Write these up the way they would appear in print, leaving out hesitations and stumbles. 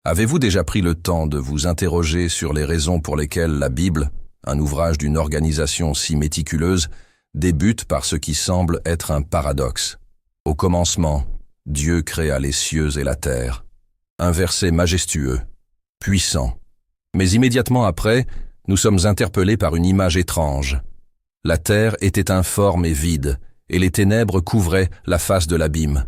Avez-vous déjà pris le temps de vous interroger sur les raisons pour lesquelles la Bible, un ouvrage d'une organisation si méticuleuse, débute par ce qui semble être un paradoxe? Au commencement, Dieu créa les cieux et la terre. Un verset majestueux, puissant. Mais immédiatement après, nous sommes interpellés par une image étrange. La terre était informe et vide, et les ténèbres couvraient la face de l'abîme.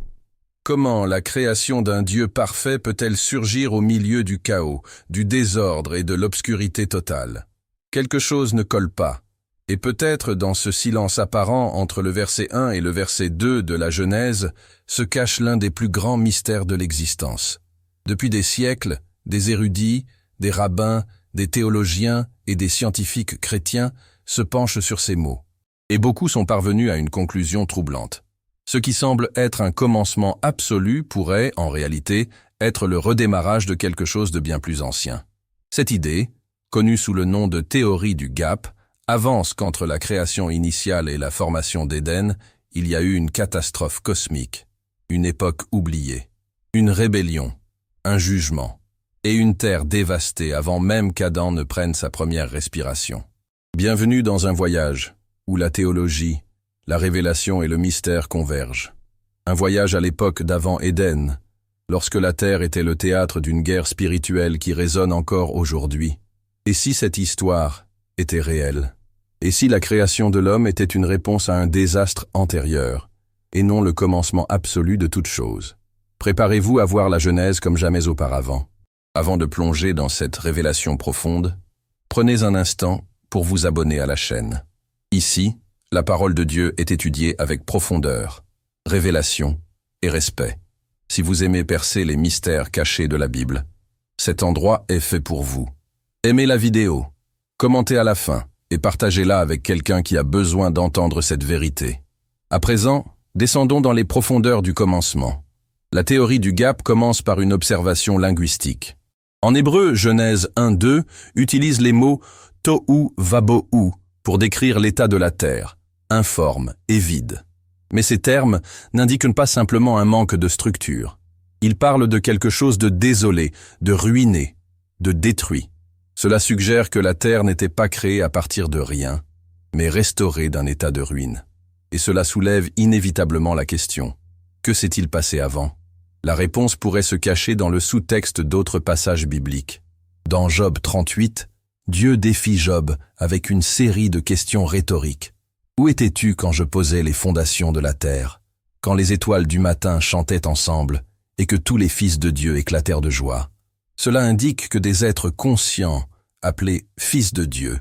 Comment la création d'un Dieu parfait peut-elle surgir au milieu du chaos, du désordre et de l'obscurité totale? Quelque chose ne colle pas. Et peut-être dans ce silence apparent entre le verset 1 et le verset 2 de la Genèse se cache l'un des plus grands mystères de l'existence. Depuis des siècles, des érudits, des rabbins, des théologiens et des scientifiques chrétiens se penchent sur ces mots. Et beaucoup sont parvenus à une conclusion troublante. Ce qui semble être un commencement absolu pourrait, en réalité, être le redémarrage de quelque chose de bien plus ancien. Cette idée, connue sous le nom de théorie du gap, avance qu'entre la création initiale et la formation d'Éden, il y a eu une catastrophe cosmique, une époque oubliée, une rébellion, un jugement, et une terre dévastée avant même qu'Adam ne prenne sa première respiration. Bienvenue dans un voyage où la théologie, la révélation et le mystère convergent. Un voyage à l'époque d'avant Éden, lorsque la terre était le théâtre d'une guerre spirituelle qui résonne encore aujourd'hui. Et si cette histoire était réelle? Et si la création de l'homme était une réponse à un désastre antérieur, et non le commencement absolu de toute chose? Préparez-vous à voir la Genèse comme jamais auparavant. Avant de plonger dans cette révélation profonde, prenez un instant pour vous abonner à la chaîne. Ici, la parole de Dieu est étudiée avec profondeur, révélation et respect. Si vous aimez percer les mystères cachés de la Bible, cet endroit est fait pour vous. Aimez la vidéo, commentez à la fin et partagez-la avec quelqu'un qui a besoin d'entendre cette vérité. À présent, descendons dans les profondeurs du commencement. La théorie du gap commence par une observation linguistique. En hébreu, Genèse 1-2 utilise les mots « tohu vabohu » pour décrire l'état de la terre, informe et vide. Mais ces termes n'indiquent pas simplement un manque de structure. Ils parlent de quelque chose de désolé, de ruiné, de détruit. Cela suggère que la terre n'était pas créée à partir de rien, mais restaurée d'un état de ruine. Et cela soulève inévitablement la question: que s'est-il passé avant? La réponse pourrait se cacher dans le sous-texte d'autres passages bibliques. Dans Job 38, Dieu défie Job avec une série de questions rhétoriques. Où étais-tu quand je posais les fondations de la terre, quand les étoiles du matin chantaient ensemble et que tous les fils de Dieu éclatèrent de joie? Cela indique que des êtres conscients, appelés fils de Dieu,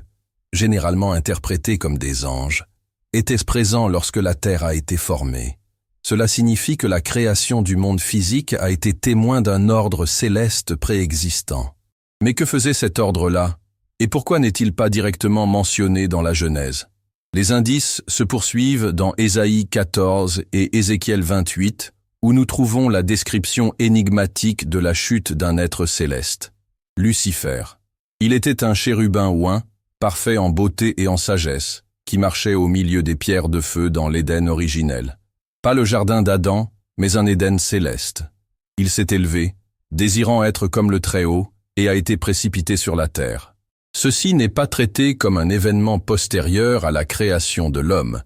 généralement interprétés comme des anges, étaient présents lorsque la terre a été formée. Cela signifie que la création du monde physique a été témoin d'un ordre céleste préexistant. Mais que faisait cet ordre-là? Et pourquoi n'est-il pas directement mentionné dans la Genèse? Les indices se poursuivent dans Ésaïe 14 et Ézéchiel 28, où nous trouvons la description énigmatique de la chute d'un être céleste, Lucifer. Il était un chérubin oint, parfait en beauté et en sagesse, qui marchait au milieu des pierres de feu dans l'Éden originel. Pas le jardin d'Adam, mais un Éden céleste. Il s'est élevé, désirant être comme le Très-Haut, et a été précipité sur la terre. Ceci n'est pas traité comme un événement postérieur à la création de l'homme,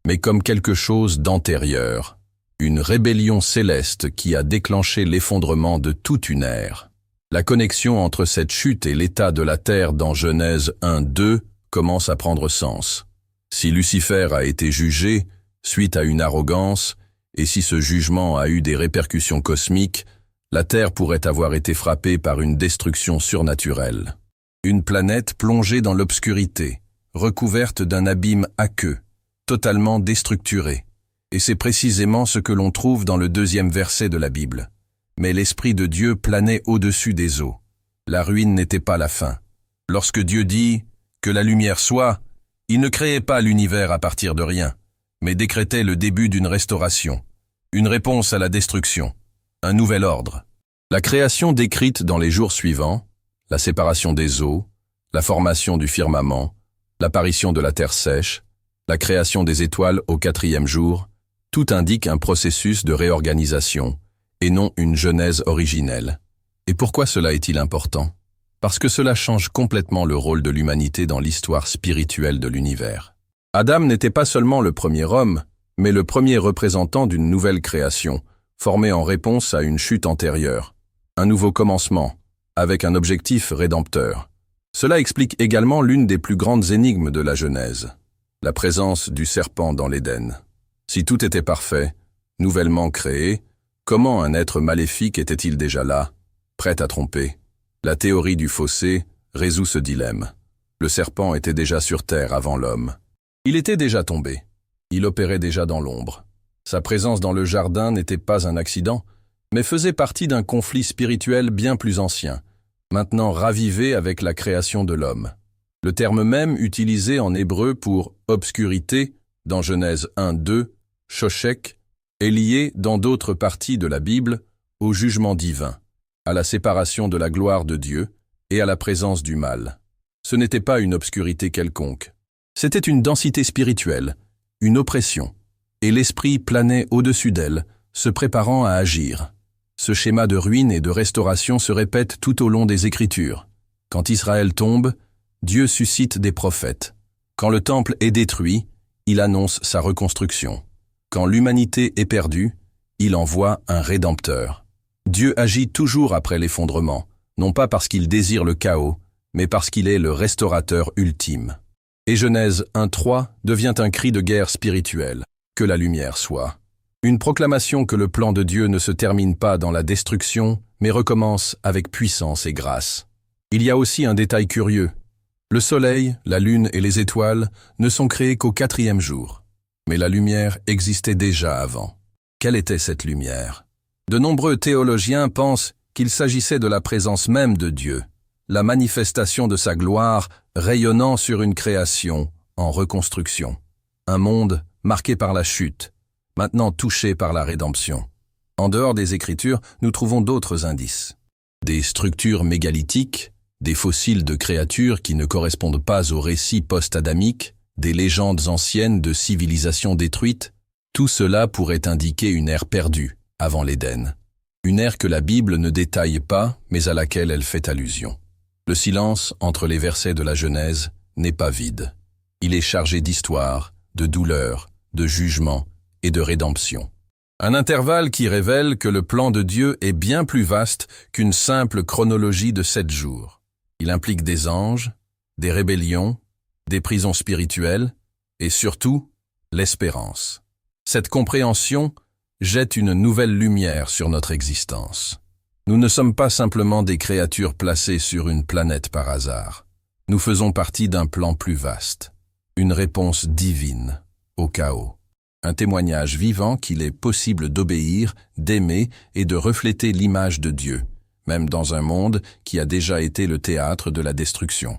mais comme quelque chose d'antérieur, une rébellion céleste qui a déclenché l'effondrement de toute une ère. La connexion entre cette chute et l'état de la terre dans Genèse 1-2 commence à prendre sens. Si Lucifer a été jugé suite à une arrogance, et si ce jugement a eu des répercussions cosmiques, la terre pourrait avoir été frappée par une destruction surnaturelle. Une planète plongée dans l'obscurité, recouverte d'un abîme aqueux, totalement déstructuré. Et c'est précisément ce que l'on trouve dans le 2e verset de la Bible. Mais l'Esprit de Dieu planait au-dessus des eaux. La ruine n'était pas la fin. Lorsque Dieu dit « que la lumière soit », il ne créait pas l'univers à partir de rien, mais décrétait le début d'une restauration, une réponse à la destruction, un nouvel ordre. La création décrite dans les jours suivants, la séparation des eaux, la formation du firmament, l'apparition de la terre sèche, la création des étoiles au 4e jour, tout indique un processus de réorganisation, et non une genèse originelle. Et pourquoi cela est-il important? Parce que cela change complètement le rôle de l'humanité dans l'histoire spirituelle de l'univers. Adam n'était pas seulement le premier homme, mais le premier représentant d'une nouvelle création, formée en réponse à une chute antérieure. Un nouveau commencement, avec un objectif rédempteur. Cela explique également l'une des plus grandes énigmes de la Genèse, la présence du serpent dans l'Éden. Si tout était parfait, nouvellement créé, comment un être maléfique était-il déjà là, prêt à tromper? La théorie du fossé résout ce dilemme. Le serpent était déjà sur terre avant l'homme. Il était déjà tombé. Il opérait déjà dans l'ombre. Sa présence dans le jardin n'était pas un accident, mais faisait partie d'un conflit spirituel bien plus ancien, maintenant ravivé avec la création de l'homme. Le terme même utilisé en hébreu pour « obscurité » dans Genèse 1-2, « shoshek », est lié, dans d'autres parties de la Bible, au jugement divin, à la séparation de la gloire de Dieu et à la présence du mal. Ce n'était pas une obscurité quelconque. C'était une densité spirituelle, une oppression, et l'esprit planait au-dessus d'elle, se préparant à agir. Ce schéma de ruine et de restauration se répète tout au long des Écritures. Quand Israël tombe, Dieu suscite des prophètes. Quand le temple est détruit, il annonce sa reconstruction. Quand l'humanité est perdue, il envoie un rédempteur. Dieu agit toujours après l'effondrement, non pas parce qu'il désire le chaos, mais parce qu'il est le restaurateur ultime. Et Genèse 1-3 devient un cri de guerre spirituelle, que la lumière soit. Une proclamation que le plan de Dieu ne se termine pas dans la destruction, mais recommence avec puissance et grâce. Il y a aussi un détail curieux. Le soleil, la lune et les étoiles ne sont créés qu'au 4e jour. Mais la lumière existait déjà avant. Quelle était cette lumière? De nombreux théologiens pensent qu'il s'agissait de la présence même de Dieu, la manifestation de sa gloire rayonnant sur une création en reconstruction. Un monde marqué par la chute, maintenant touché par la rédemption. En dehors des Écritures, nous trouvons d'autres indices. Des structures mégalithiques, des fossiles de créatures qui ne correspondent pas au récit post-adamique, des légendes anciennes de civilisations détruites, tout cela pourrait indiquer une ère perdue, avant l'Éden. Une ère que la Bible ne détaille pas, mais à laquelle elle fait allusion. Le silence entre les versets de la Genèse n'est pas vide. Il est chargé d'histoire, de douleur, de jugement et de rédemption. Un intervalle qui révèle que le plan de Dieu est bien plus vaste qu'une simple chronologie de 7 jours. Il implique des anges, des rébellions, des prisons spirituelles et surtout l'espérance. Cette compréhension jette une nouvelle lumière sur notre existence. Nous ne sommes pas simplement des créatures placées sur une planète par hasard. Nous faisons partie d'un plan plus vaste, une réponse divine au chaos. Un témoignage vivant qu'il est possible d'obéir, d'aimer et de refléter l'image de Dieu, même dans un monde qui a déjà été le théâtre de la destruction.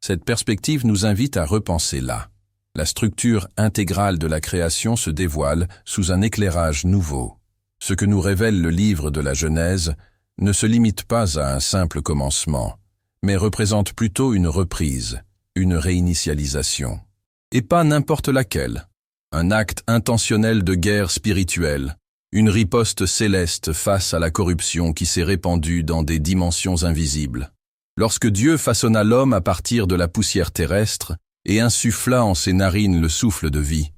Cette perspective nous invite à repenser là. La structure intégrale de la création se dévoile sous un éclairage nouveau. Ce que nous révèle le livre de la Genèse ne se limite pas à un simple commencement, mais représente plutôt une reprise, une réinitialisation. Et pas n'importe laquelle. Un acte intentionnel de guerre spirituelle, une riposte céleste face à la corruption qui s'est répandue dans des dimensions invisibles. Lorsque Dieu façonna l'homme à partir de la poussière terrestre et insuffla en ses narines le souffle de vie,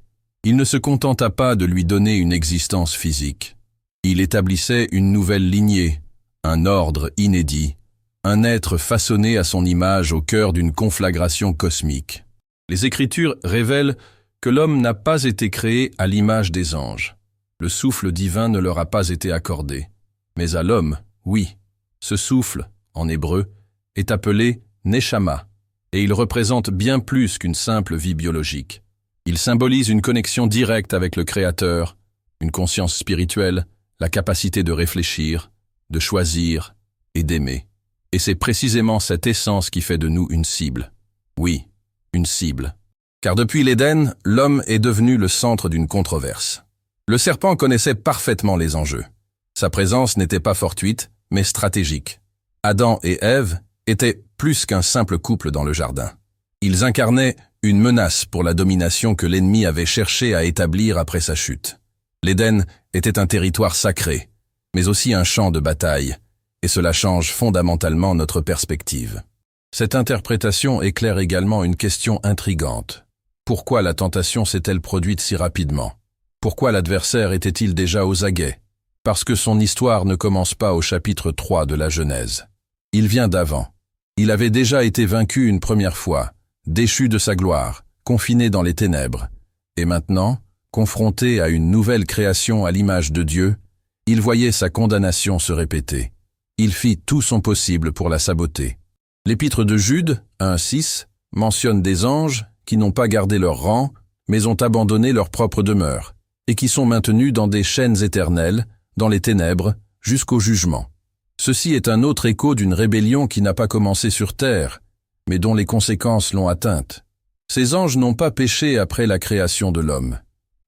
il ne se contenta pas de lui donner une existence physique. Il établissait une nouvelle lignée, un ordre inédit, un être façonné à son image au cœur d'une conflagration cosmique. Les Écritures révèlent que l'homme n'a pas été créé à l'image des anges. Le souffle divin ne leur a pas été accordé. Mais à l'homme, oui. Ce souffle, en hébreu, est appelé Neshama, et il représente bien plus qu'une simple vie biologique. Il symbolise une connexion directe avec le Créateur, une conscience spirituelle, la capacité de réfléchir, de choisir et d'aimer. Et c'est précisément cette essence qui fait de nous une cible. Oui, une cible. Car depuis l'Éden, l'homme est devenu le centre d'une controverse. Le serpent connaissait parfaitement les enjeux. Sa présence n'était pas fortuite, mais stratégique. Adam et Ève étaient plus qu'un simple couple dans le jardin. Ils incarnaient une menace pour la domination que l'ennemi avait cherché à établir après sa chute. L'Éden était un territoire sacré, mais aussi un champ de bataille, et cela change fondamentalement notre perspective. Cette interprétation éclaire également une question intrigante. Pourquoi la tentation s'est-elle produite si rapidement? Pourquoi l'adversaire était-il déjà aux aguets? Parce que son histoire ne commence pas au chapitre 3 de la Genèse. Il vient d'avant. Il avait déjà été vaincu une première fois, déchu de sa gloire, confiné dans les ténèbres. Et maintenant, confronté à une nouvelle création à l'image de Dieu, il voyait sa condamnation se répéter. Il fit tout son possible pour la saboter. L'épître de Jude, 1:6, mentionne des anges qui n'ont pas gardé leur rang, mais ont abandonné leur propre demeure, et qui sont maintenus dans des chaînes éternelles, dans les ténèbres, jusqu'au jugement. Ceci est un autre écho d'une rébellion qui n'a pas commencé sur terre, mais dont les conséquences l'ont atteinte. Ces anges n'ont pas péché après la création de l'homme.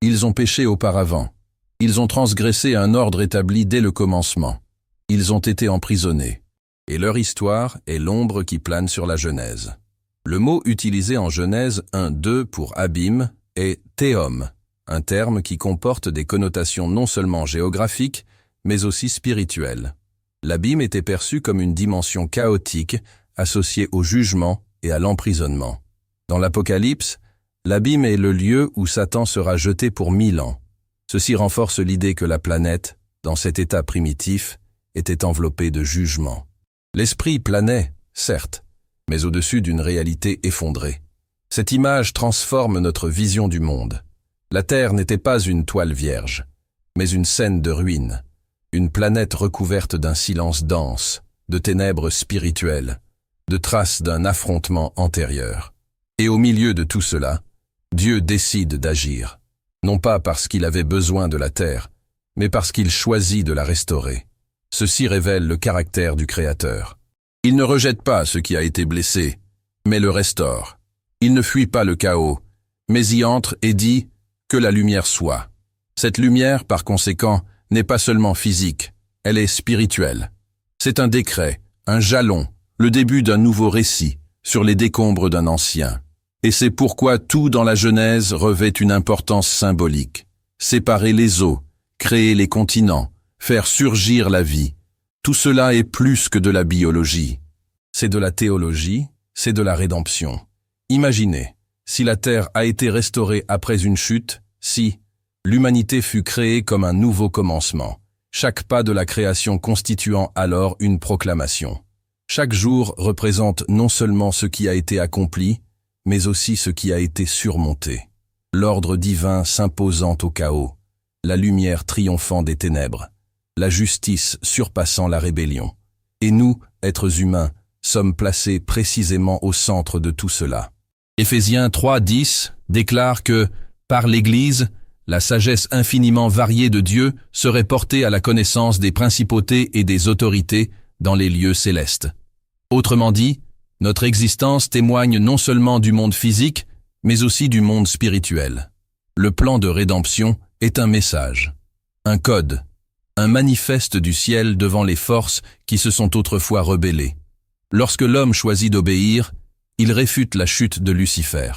Ils ont péché auparavant. Ils ont transgressé un ordre établi dès le commencement. Ils ont été emprisonnés. Et leur histoire est l'ombre qui plane sur la Genèse. Le mot utilisé en Genèse 1:2 pour abîme est théom, un terme qui comporte des connotations non seulement géographiques, mais aussi spirituelles. L'abîme était perçu comme une dimension chaotique associée au jugement et à l'emprisonnement. Dans l'Apocalypse, l'abîme est le lieu où Satan sera jeté pour 1000 ans. Ceci renforce l'idée que la planète, dans cet état primitif, était enveloppée de jugement. L'esprit planait, certes, mais au-dessus d'une réalité effondrée. Cette image transforme notre vision du monde. La Terre n'était pas une toile vierge, mais une scène de ruines, une planète recouverte d'un silence dense, de ténèbres spirituelles, de traces d'un affrontement antérieur. Et au milieu de tout cela, Dieu décide d'agir, non pas parce qu'il avait besoin de la Terre, mais parce qu'il choisit de la restaurer. Ceci révèle le caractère du Créateur. Il ne rejette pas ce qui a été blessé, mais le restaure. Il ne fuit pas le chaos, mais y entre et dit que la lumière soit. Cette lumière, par conséquent, n'est pas seulement physique, elle est spirituelle. C'est un décret, un jalon, le début d'un nouveau récit, sur les décombres d'un ancien. Et c'est pourquoi tout dans la Genèse revêt une importance symbolique. Séparer les eaux, créer les continents, faire surgir la vie. Tout cela est plus que de la biologie. C'est de la théologie, c'est de la rédemption. Imaginez, si la Terre a été restaurée après une chute, si l'humanité fut créée comme un nouveau commencement, chaque pas de la création constituant alors une proclamation. Chaque jour représente non seulement ce qui a été accompli, mais aussi ce qui a été surmonté. L'ordre divin s'imposant au chaos, la lumière triomphant des ténèbres, la justice surpassant la rébellion. Et nous, êtres humains, sommes placés précisément au centre de tout cela. Éphésiens 3:10 déclare que, par l'Église, la sagesse infiniment variée de Dieu serait portée à la connaissance des principautés et des autorités dans les lieux célestes. Autrement dit, notre existence témoigne non seulement du monde physique, mais aussi du monde spirituel. Le plan de rédemption est un message, un code, un manifeste du ciel devant les forces qui se sont autrefois rebellées. Lorsque l'homme choisit d'obéir, il réfute la chute de Lucifer.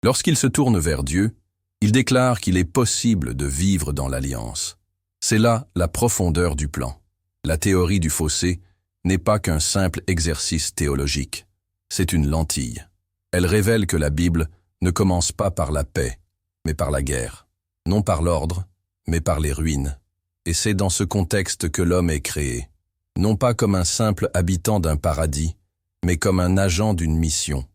Lorsqu'il se tourne vers Dieu, il déclare qu'il est possible de vivre dans l'alliance. C'est là la profondeur du plan. La théorie du fossé n'est pas qu'un simple exercice théologique. C'est une lentille. Elle révèle que la Bible ne commence pas par la paix, mais par la guerre. Non par l'ordre, mais par les ruines. Et c'est dans ce contexte que l'homme est créé. Non pas comme un simple habitant d'un paradis, mais comme un agent d'une mission.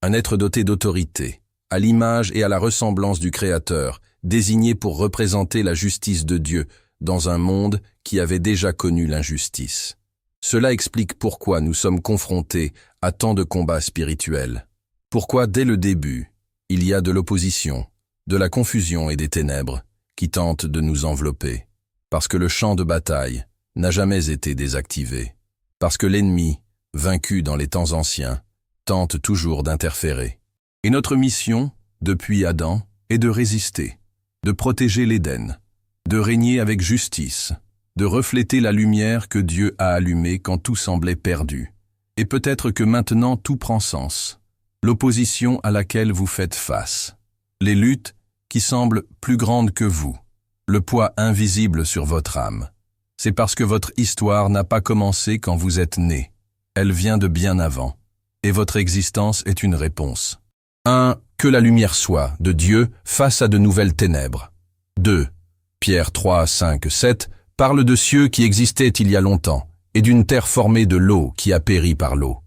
Un être doté d'autorité, à l'image et à la ressemblance du Créateur, désigné pour représenter la justice de Dieu dans un monde qui avait déjà connu l'injustice. Cela explique pourquoi nous sommes confrontés à tant de combats spirituels. Pourquoi, dès le début, il y a de l'opposition, de la confusion et des ténèbres qui tentent de nous envelopper. Parce que le champ de bataille n'a jamais été désactivé. Parce que l'ennemi, vaincu dans les temps anciens, tente toujours d'interférer. Et notre mission, depuis Adam, est de résister, de protéger l'Éden, de régner avec justice, de refléter la lumière que Dieu a allumée quand tout semblait perdu. Et peut-être que maintenant tout prend sens. L'opposition à laquelle vous faites face. Les luttes qui semblent plus grandes que vous. Le poids invisible sur votre âme. C'est parce que votre histoire n'a pas commencé quand vous êtes né. Elle vient de bien avant. Et votre existence est une réponse. 1. Que la lumière soit, de Dieu, face à de nouvelles ténèbres. 2. Pierre 3, 5, 7 parle de cieux qui existaient il y a longtemps, et d'une terre formée de l'eau qui a péri par l'eau.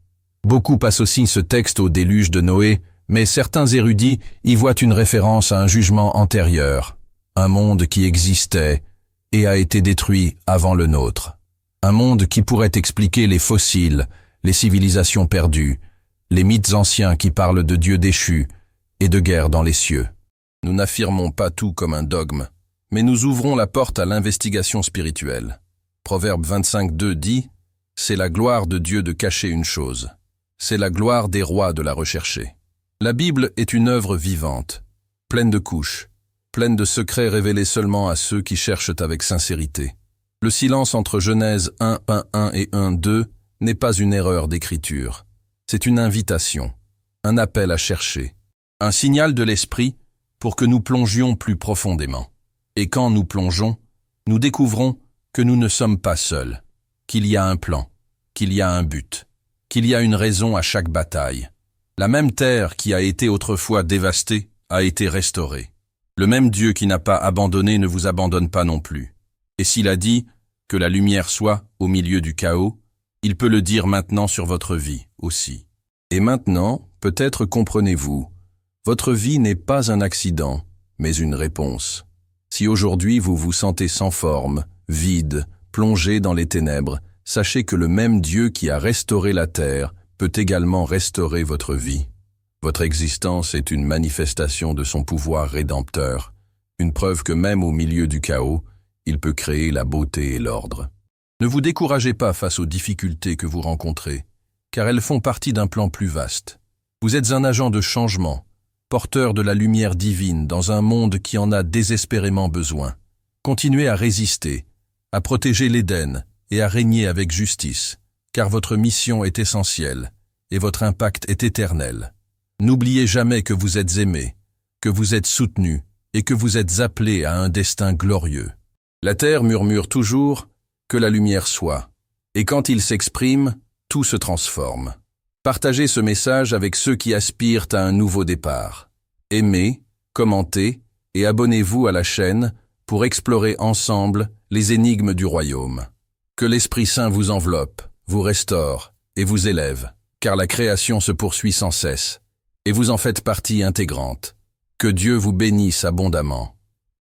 Beaucoup associent ce texte au déluge de Noé, mais certains érudits y voient une référence à un jugement antérieur, un monde qui existait et a été détruit avant le nôtre. Un monde qui pourrait expliquer les fossiles, les civilisations perdues, les mythes anciens qui parlent de dieux déchus et de guerre dans les cieux. Nous n'affirmons pas tout comme un dogme, mais nous ouvrons la porte à l'investigation spirituelle. Proverbe 25:2 dit « C'est la gloire de Dieu de cacher une chose. C'est la gloire des rois de la rechercher. » La Bible est une œuvre vivante, pleine de couches, pleine de secrets révélés seulement à ceux qui cherchent avec sincérité. Le silence entre Genèse 1:1 et 1:2 n'est pas une erreur d'écriture. C'est une invitation, un appel à chercher, un signal de l'esprit pour que nous plongions plus profondément. Et quand nous plongeons, nous découvrons que nous ne sommes pas seuls, qu'il y a un plan, qu'il y a un but, qu'il y a une raison à chaque bataille. La même terre qui a été autrefois dévastée a été restaurée. Le même Dieu qui n'a pas abandonné ne vous abandonne pas non plus. Et s'il a dit que la lumière soit au milieu du chaos, il peut le dire maintenant sur votre vie aussi. Et maintenant, peut-être comprenez-vous, votre vie n'est pas un accident, mais une réponse. Si aujourd'hui vous vous sentez sans forme, vide, plongé dans les ténèbres, sachez que le même Dieu qui a restauré la terre peut également restaurer votre vie. Votre existence est une manifestation de son pouvoir rédempteur, une preuve que même au milieu du chaos, il peut créer la beauté et l'ordre. Ne vous découragez pas face aux difficultés que vous rencontrez, car elles font partie d'un plan plus vaste. Vous êtes un agent de changement, porteur de la lumière divine dans un monde qui en a désespérément besoin. Continuez à résister, à protéger l'Éden et à régner avec justice, car votre mission est essentielle et votre impact est éternel. N'oubliez jamais que vous êtes aimé, que vous êtes soutenu et que vous êtes appelé à un destin glorieux. La terre murmure toujours que la lumière soit, et quand il s'exprime, tout se transforme. Partagez ce message avec ceux qui aspirent à un nouveau départ. Aimez, commentez et abonnez-vous à la chaîne pour explorer ensemble les énigmes du royaume. Que l'Esprit Saint vous enveloppe, vous restaure et vous élève, car la création se poursuit sans cesse, et vous en faites partie intégrante. Que Dieu vous bénisse abondamment.